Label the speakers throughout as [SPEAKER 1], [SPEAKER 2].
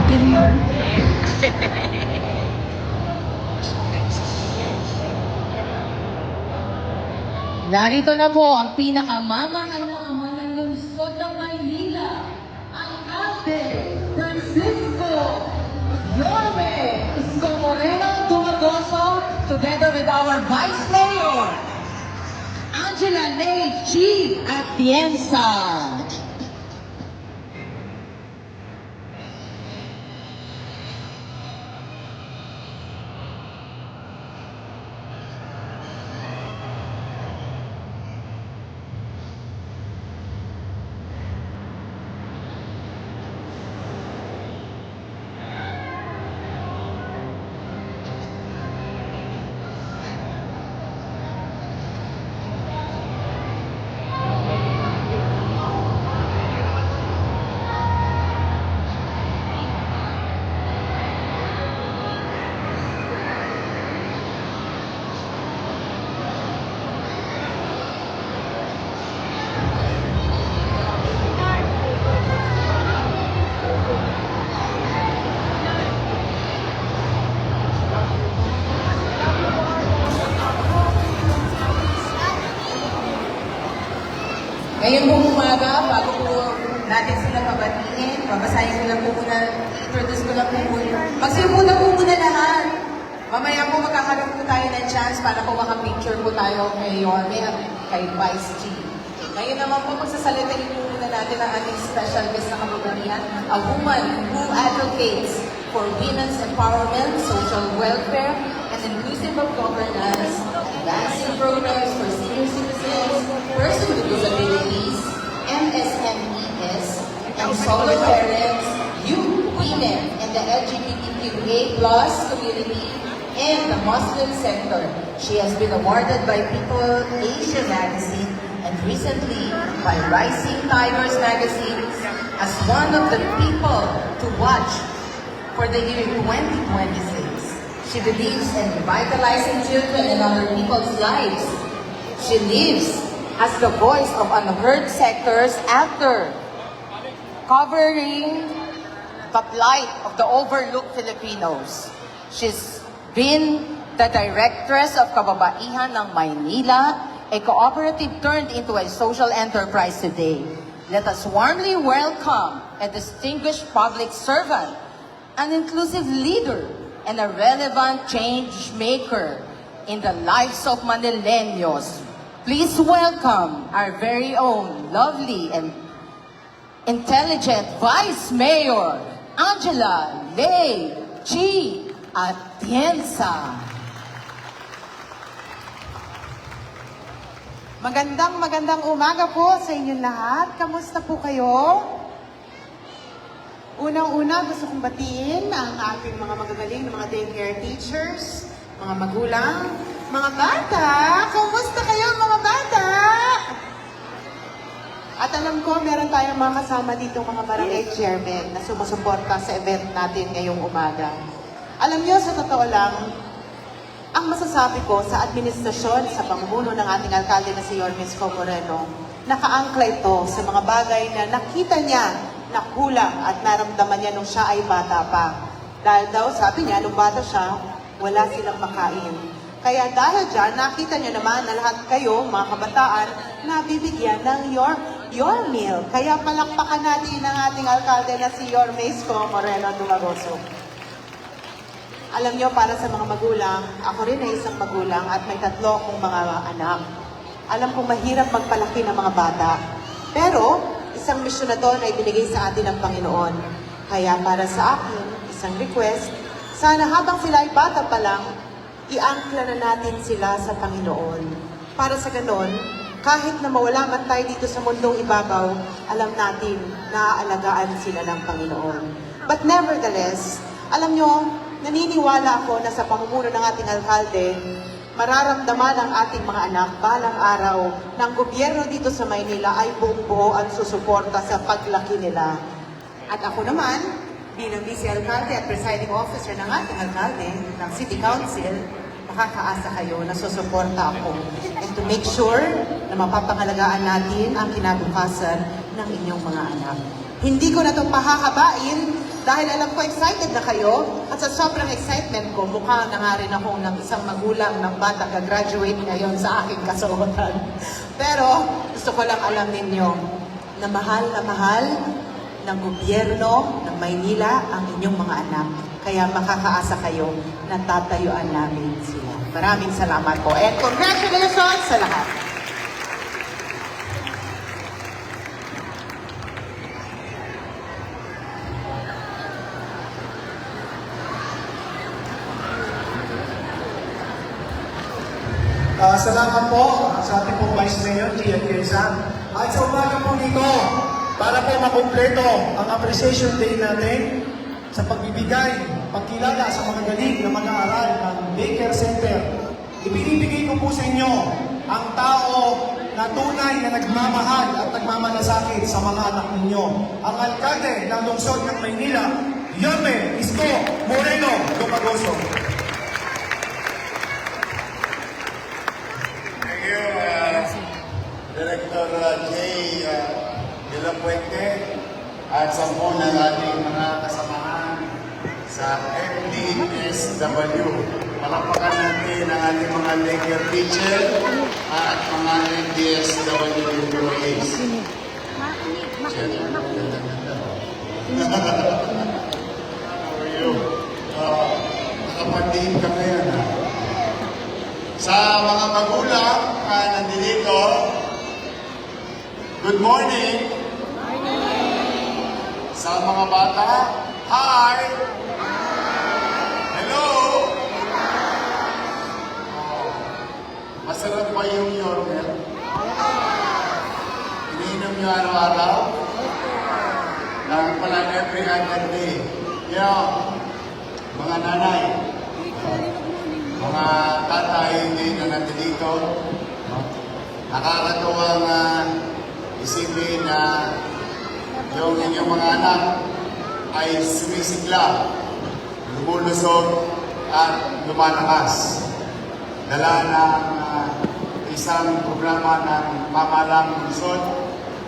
[SPEAKER 1] Interior. Narito na po ang pinakamamahal na lungsod ng Maynila, ang Alcalde Francisco Yorme Isko Moreno Dumagoso, together with our Vice Mayor, Angela Lei Chi Atienza. Ngayon po umaga, bago po natin sila pabatiin, babasahin ko lang po muna, i-introduce ko lang po muna. Magsipo na po muna lahat. Mamaya po magkakaroon po tayo ng chance para po makapicture po tayo kay Yorme at kay Vice G. Ngayon naman po magsasalitain po muna natin ang ating special guest na kababaihan, a woman who advocates for women's empowerment, social welfare, and inclusive of governance, advancing programs for senior citizens, persons with disabilities, MSMEs, and solo parents, youth, women, and the LGBTQA+ community, and the Muslim sector. She has been awarded by People Asia magazine and recently by Rising Tigers magazine as one of the people to watch for the year 2026. She believes in revitalizing children and other people's lives. She lives as the voice of unheard sectors after covering the plight of the overlooked Filipinos. She's been the directress of Kababaihan ng Maynila, a cooperative turned into a social enterprise today. Let us warmly welcome a distinguished public servant, an inclusive leader, and a relevant change maker in the lives of Manileños. Please welcome our very own lovely and intelligent Vice Mayor, Angela Lei Chi Atienza.
[SPEAKER 2] Magandang umaga po sa inyong lahat. Kamusta po kayo? Unang-una, gusto kong batiin ang ating mga magagaling na mga daycare teachers, mga magulang, mga bata. Kamusta kayo mga bata? At alam ko, meron tayong mga kasama dito mga barangay chairman na sumusuporta sa event natin ngayong umaga. Alam niyo, sa totoo lang, ang masasabi ko sa administrasyon, sa pamumuno ng ating alkalde na si Yorme Isko Moreno, nakaangkla ito sa mga bagay na nakita niya na kulang at naramdaman niya nung siya ay bata pa. Dahil daw, sabi niya, nung bata siya, wala silang makain. Kaya dahil dyan, nakita niyo naman na lahat kayo, mga kabataan, nabibigyan ng your meal. Kaya palakpakan natin ang ating alkalde na si Yorme Isko Moreno Dumagoso. Alam niyo, para sa mga magulang, ako rin ay isang magulang at may 3 akong mga anak. Alam kong mahirap magpalaki ng mga bata. Pero, isang misyon na to na ibinigay sa atin ng Panginoon. Kaya para sa akin, isang request, sana habang sila ay bata pa lang, i-angkla na natin sila sa Panginoon. Para sa ganon, kahit na mawala man tayo dito sa mundong ibabaw, alam natin na aalagaan sila ng Panginoon. But nevertheless, alam nyo, naniniwala ako na sa pamumuno ng ating alkalde, mararamdaman ng ating mga anak balang araw ng gobyerno dito sa Maynila ay buong-buo ang susuporta sa paglaki nila. At ako naman, bilang Vice Alcalde at Presiding Officer ng ating alkalde ng City Council, makakaasa kayo na susuporta ako and to make sure na mapapangalagaan natin ang kinabukasan ng inyong mga anak. Hindi ko na ito pahahabain, dahil alam ko excited na kayo, at sa sobrang excitement ko, mukha na nga rin ako ng isang magulang ng batang gagraduate ngayon sa aking kasuotan. Pero gusto ko lang alam ninyo na mahal ng gobyerno ng Maynila ang inyong mga anak. Kaya makakaasa kayo na tatayuan namin sila. Maraming salamat po. And congratulations sa lahat.
[SPEAKER 3] Salamat po sa ating pong Vice Mayor, Gian Quezon. At sa umaga po dito, para po makumpleto ang appreciation day natin sa pagbibigay, pagkilala sa mga galing na mag-aaral ng Daycare Center. Ibinibigay ko po sa inyo ang tao na tunay na nagmamahal at nagmamalasakit sa mga anak ninyo. Ang alkalde ng lungsod ng Maynila, Yorme Isko Moreno Dumagoso.
[SPEAKER 4] Director Jay De La Puente at sa po ng ating mga kasamahan sa MDSW. Palakpakan natin ang ating mga daycare teacher at mga MDSW employees. Nakapagdiin ka ngayon, ha? Sa mga magulang na nandito, good morning. Sa mga bata, hi. Hello. Masarap ba yung Yormel? Iniinom nyo araw-araw? Lang pala every other day. Mga nanay, mga tatay na nandito, nakakatuwang isipin na yung inyong mga anak ay sumisigla, lumulusog at lumalakas. Dala ng isang programa ng pamahalang lungsod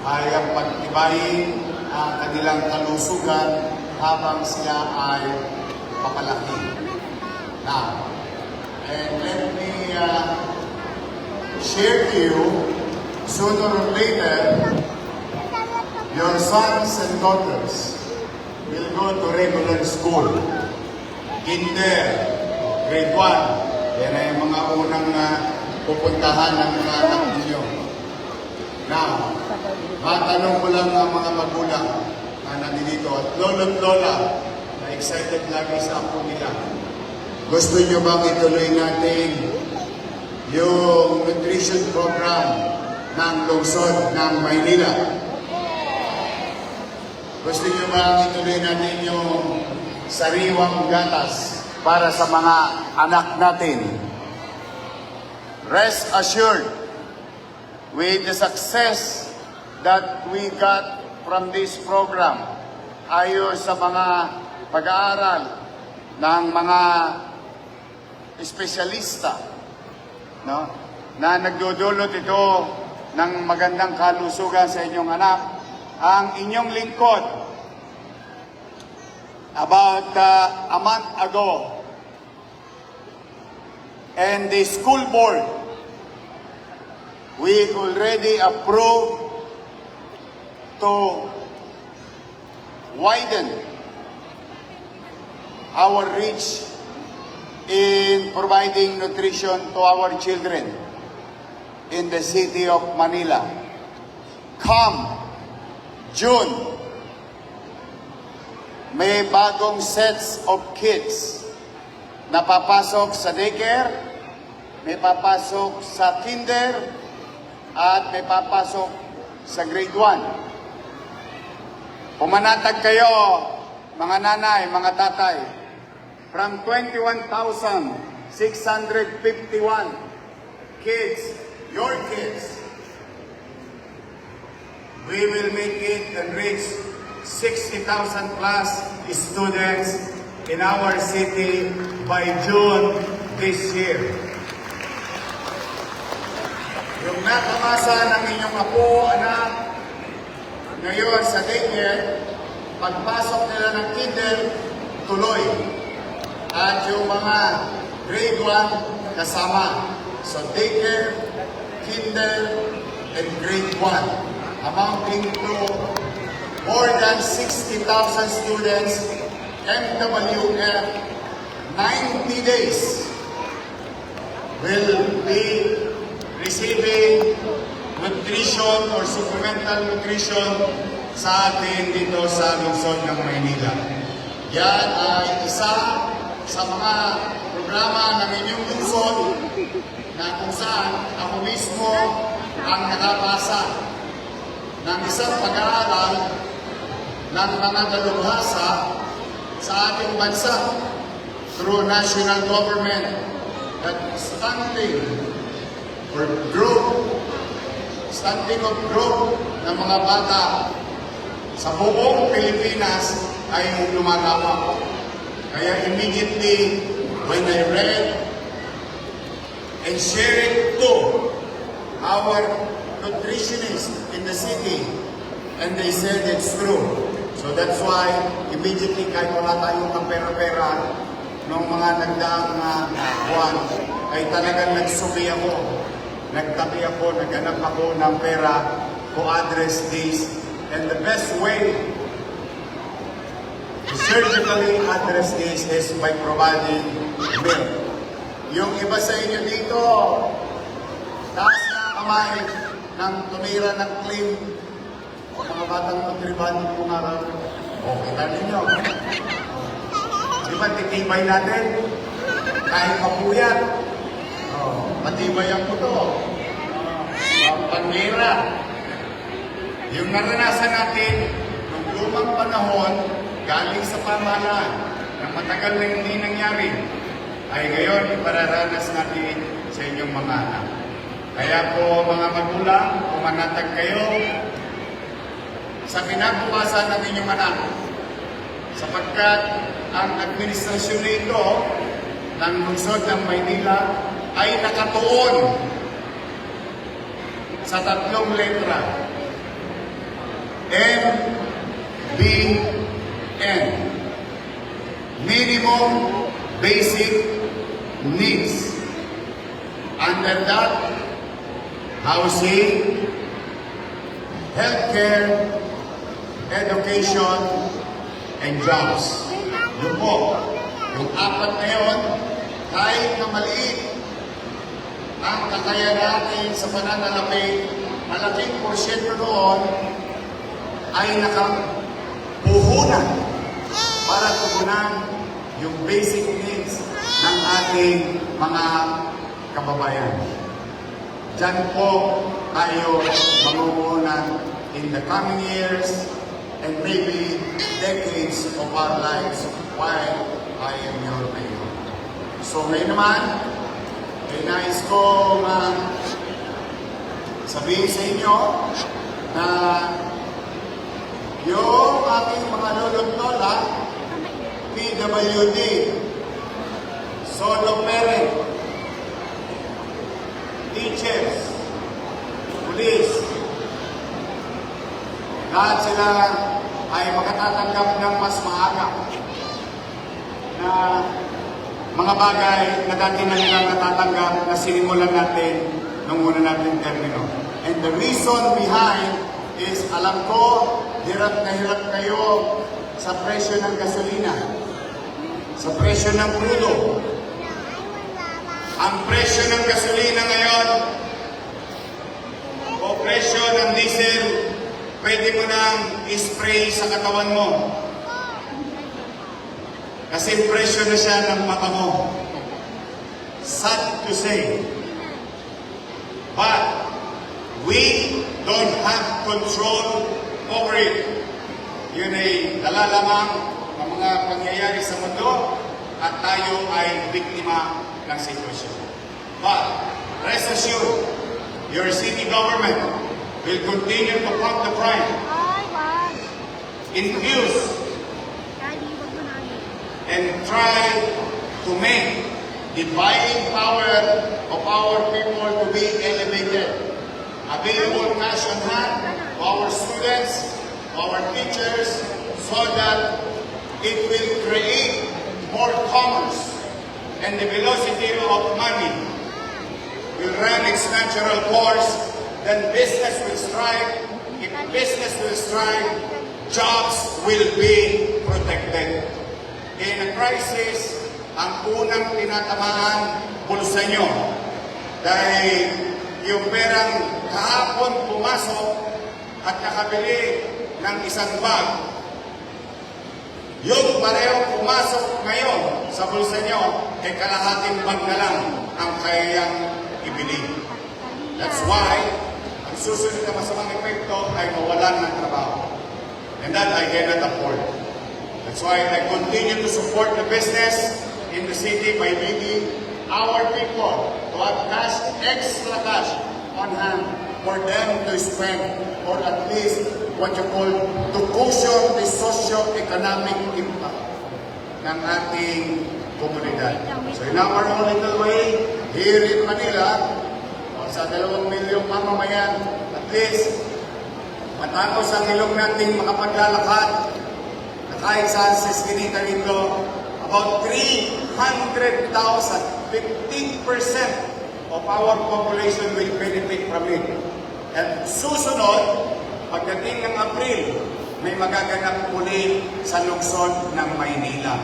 [SPEAKER 4] ay ang pagtibayin ang kanilang kalusugan habang sila ay papalaki. Now, and let me share to you, sooner or later, your sons and daughters will go to regular school. Kinder, grade 1. Yan ay mga unang pupuntahan ng mga anak ninyo. Now, matanong ko lang ang mga magulang na nandito at lolo't lola na excited lagi sa apo nila. Gusto nyo bang ituloy natin yung nutrition program ng lungsod ng Maynila? Gusto nyo bang ituloy natin yung sariwang gatas para sa mga anak natin? Rest assured, with the success that we got from this program, ayon sa mga pag-aaral ng mga espesyalista, no, na nagdudulot ito ng magandang kalusugan sa inyong anak, ang inyong lingkod, about a month ago, and the school board, we already approved to widen our reach in providing nutrition to our children in the city of Manila. Come June, may bagong sets of kids na papasok sa daycare, may papasok sa kinder, at may papasok sa grade 1. Pumanatag kayo, mga nanay, mga tatay, from 21,651 kids, your kids, we will make it and reach 60,000 plus students in our city by June this year. Yung nakamasa ng inyong apo, anak, ngayon sa daycare, pagpasok nila ng kinder, tuloy. At yung mga grade 1 kasama. So daycare, kinder, and grade 1, amounting to more than 60,000 students, MWF, 90 days will be receiving nutrition or supplemental nutrition sa atin dito sa lungsod ng Maynila. Yan ay isa sa mga programa ng inyong lungsod na kung saan ako mismo ang nakapasa ng isang pag-aaral ng mga dalubhasa sa ating bansa through national government that stunting of growth ng mga bata sa buong Pilipinas ay lumagawa. Kaya immediately when I read and share it to our nutritionists in the city, and they said it's true. So that's why immediately kahit wala tayong kapera-pera nung mga nagdaang buwan, ay talagang nagsubi ako, nagtabi ako, naghanap ako ng pera to address this. And the best way to surgically address this is by providing milk. Yung iba sa inyo dito, taas na kamay ng tumira ng claim, mga batang magriban kung araw. O, kita ninyo. Di ba, titibay natin? Kahit mapuyat. O, matibay ang puto. Pangira. Yung naranasan natin, nung lumang panahon, galing sa pamahalaan, na matagal na hindi nangyari, ay ngayon ipararanas natin sa inyong mga anak. Kaya po mga magulang, pumanatag kayo sa kinabukasan ng inyong anak, sapagkat ang administrasyon nito ng lungsod ng Maynila ay nakatuon sa 3 letra. MBN, Minimum Basic Needs. Under that, housing, healthcare, education, and jobs. Yun po, yung 4 na yun, kahit na maliit ang kakayahan natin sa pananalapi, malaking porsyento noon ay nakapuhunan para tugunan yung basic needs ng ating mga kababayan. Diyan po tayo mamumunan in the coming years and maybe decades of our lives while I am your mayor. So ngayon naman, ay nais ko sabihin sa inyo na yung aking mga lolo't lola, PWD, solo parent, teachers, police, lahat sila ay makatatanggap ng mas maaga na mga bagay na dati na nilang natatanggap na sinimulan natin nung una natin termino. And the reason behind is, alam ko, hirap na hirap kayo sa presyo ng gasolina, sa presyo ng crudo. Ang presyo ng gasolina ngayon, o presyo ng diesel, pwede mo nang i-spray sa katawan mo. Kasi presyo na siya ng mata mo. Sad to say. But we don't have control over it. Yun ay dala lamang ng mga pangyayari sa mundo at tayo ay biktima ng sitwasyon. But rest assured, your city government will continue to pump the pride, infuse, and try to make the buying power of our people to be elevated. Available cash on hand to our students, to our teachers, so that it will create more commerce and the velocity of money will run its natural course, then business will strive. If business will strive, jobs will be protected. In a crisis, ang unang tinatamaan, bulsa nyo. Dahil yung perang kahapon pumasok at nakabili ng isang bag, yung parehong pumasok ngayon sa bulsa nyo, ay kalahating bag na lang ang kayang ibili. That's why, ang susunod na masamang epekto ay mawalan ng trabaho. And that I cannot afford. That's why I continue to support the business in the city by making our people to have cash, extra cash on hand for them to spend, or at least what you call to cushion the socio-economic impact ng ating komunidad. So in our own little way, here in Manila, sa 2 milyong mamamayan, at least matapos ang ilong nating makapaglalakad, na kahit saan sa eskinita rito, about 300,000, 15% of our population will benefit from it. At susunod, pagdating ng April, may magaganap muli sa lungsod ng Maynila.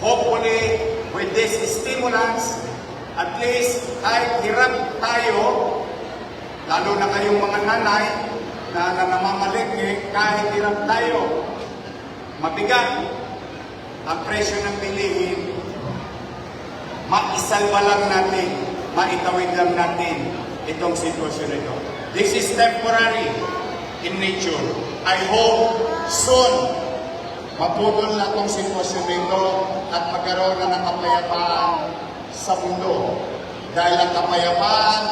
[SPEAKER 4] Hopefully, with this stimulants, at least kahit hirap tayo, lalo na kayong mga nanay na namamalengke, kahit hirap tayo, mabigat ang presyo ng bilihin, maisalba lang natin, maitawid lang natin itong sitwasyon ito. This is temporary in nature. I hope soon maputol na itong sitwasyon nito at magkaroon na ng kapayapaan sa mundo. Dahil ang kapayapaan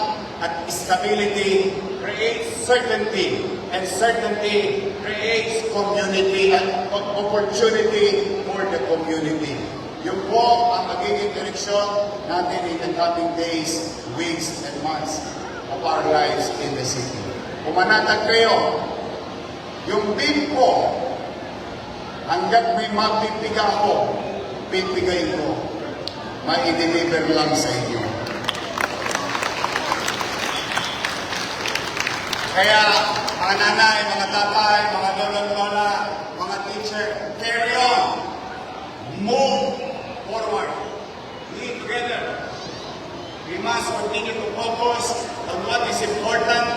[SPEAKER 4] at stability creates certainty, and certainty creates community and opportunity for the community. Yun po ang magiging direksyon natin in the coming days, weeks, and months of our lives in the city. Pumanatag kayo, yung bid ko, hanggat may mapipiga ko, pipigayin ko, mai-deliver lang sa inyo. Kaya, mga nanay, mga tatay, mga lolo-lola, mga teacher, carry on. Move forward. Be together. We must continue to focus on what is important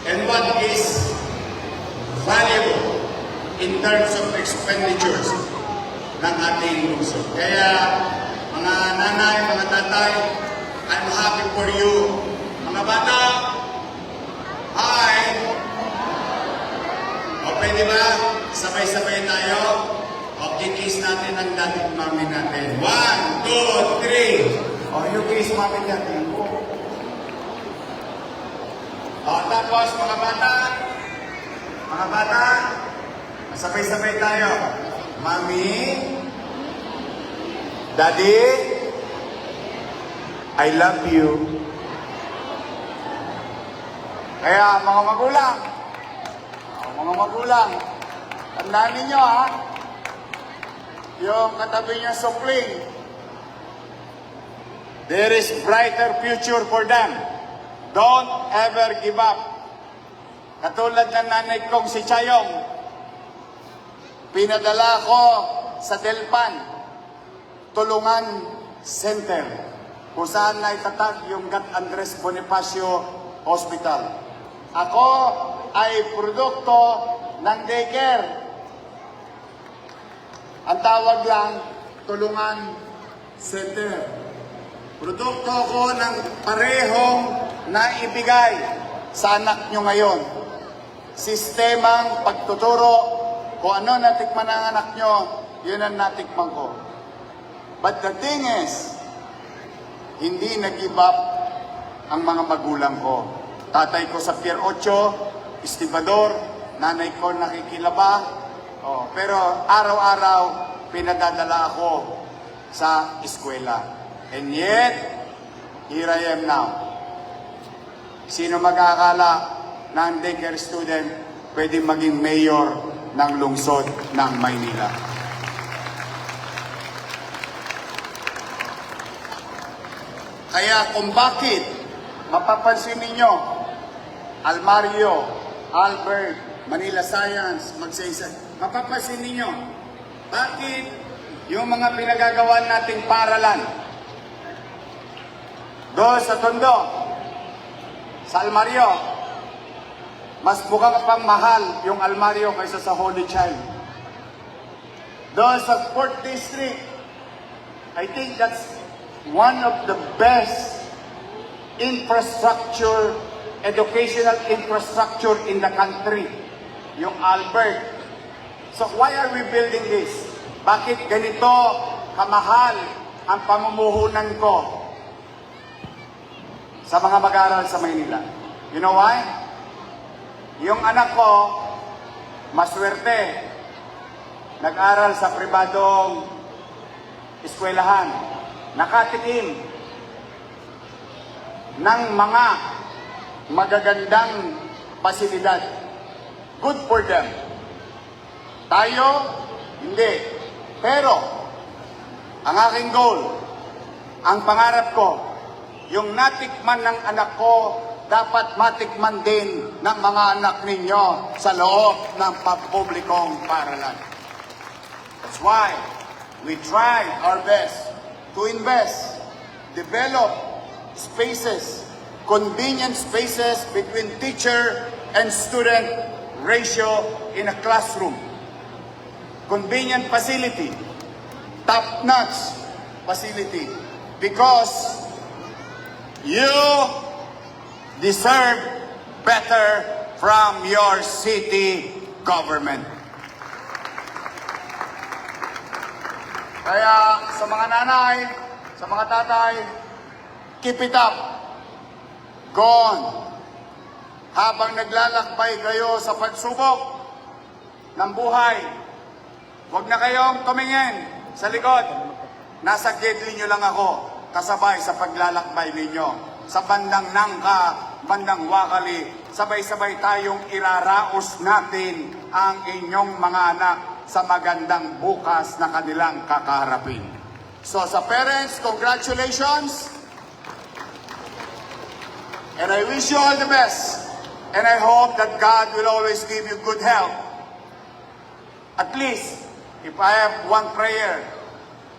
[SPEAKER 4] and what is valuable in terms of expenditures ng ating lungsod. Kaya, mga nanay, mga tatay, I'm happy for you. Mga bata, hi! O pwede ba? Sabay-sabay tayo. O kikiss natin ang dating mami natin. 1, 2, 3. O you kiss mami natin. O tapos mga bata, sabay-sabay tayo. Mami, Daddy, I love you. Kaya mga magulang, tandaan ninyo ha, yung katabi niyo supling, there is brighter future for them. Don't ever give up. Katulad ng nanay kong si Chayong, pinadala ko sa Delpan, Tulungan Center, kung saan naitatag yung Gat Andres Bonifacio Hospital. Ako ay produkto ng daycare. Ang tawag lang, Tulungan Center. Produkto ko ng parehong naibigay sa anak nyo ngayon. Sistemang pagtuturo, kung ano natikman ng anak nyo, yun ang natikman ko. But the thing is, hindi nag-give up ang mga magulang ko. Tatay ko sa Pier 8, estibador, nanay ko nakikilaba, pero araw-araw pinadadala ako sa eskwela. And yet, here I am now. Sino mag-aakala na ang daycare student pwede maging mayor ng lungsod ng Maynila. Kaya kung bakit mapapansin ninyo, Almario, Albert, Manila Science, Magsaysay, mapapansin ninyo, bakit yung mga pinagagawa nating paralan doon sa Tondo, sa Almario, mas mukhang pang mahal yung Almario kaysa sa Holy Child. Doon sa 4th District, I think that's one of the best infrastructure, educational infrastructure in the country, yung Albert. So why are we building this? Bakit ganito kamahal ang pamumuhunan ko sa mga mag-aaral sa Maynila? You know why? Yung anak ko, maswerte, nag-aral sa pribadong eskwelahan, nakatikim ng mga magagandang pasilidad. Good for them. Tayo, hindi. Pero, ang aking goal, ang pangarap ko, yung natikman ng anak ko, dapat matikman din ng mga anak ninyo sa loob ng pampublikong paaralan. That's why we try our best to invest, develop spaces, convenient spaces between teacher and student ratio in a classroom. Convenient facility, top-notch facility, because you deserve better from your city government. Kaya sa mga nanay, sa mga tatay, keep it up. Go on. Habang naglalakbay kayo sa pagsubok ng buhay, huwag na kayong tumingin sa likod. Nasa gate nyo lang ako, kasabay sa paglalakbay ninyo. Sa bandang Nangka, bandang Wakali, sabay-sabay tayong iraraos natin ang inyong mga anak sa magandang bukas na kanilang kakaharapin. So sa parents, congratulations! And I wish you all the best. And I hope that God will always give you good health. At least, if I have one prayer,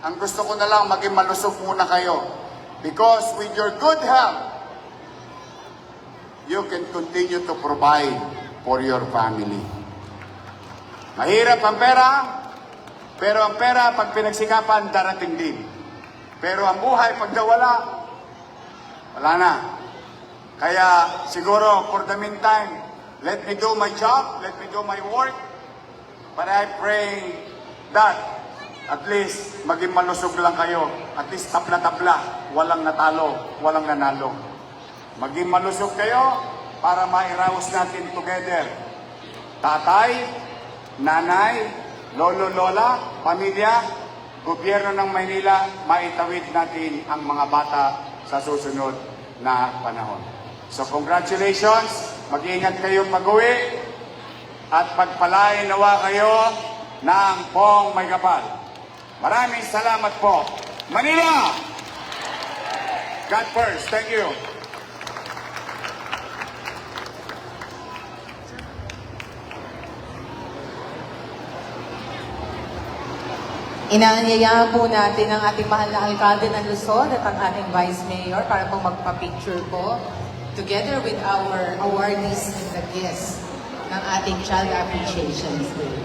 [SPEAKER 4] ang gusto ko na lang maging malusog muna kayo. Because with your good health, you can continue to provide for your family. Mahirap ang pera, pero ang pera pag pinagsikapan, darating din. Pero ang buhay pag nawala, wala na. Kaya siguro for the meantime, let me do my job, let me do my work. But I pray that at least maging malusog lang kayo. At least tabla-tabla, walang natalo, walang nanalo. Maging malusog kayo para mairaos natin together. Tatay, nanay, lolo, lola, pamilya, gobyerno ng Maynila, maitawid natin ang mga bata sa susunod na panahon. So congratulations, mag-iingat kayong mag-uwi at pagpalain nawa kayo ng Pong May Kapal. Maraming salamat po. Manila! God first. Thank you.
[SPEAKER 1] Inaanyayahan po natin ang ating mahal na alkalde ng Luzon at ang ating Vice Mayor para pong magpa-picture po together with our awardees and the guests ng ating Child Appreciation Day.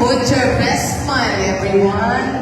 [SPEAKER 1] Put your best smile, everyone.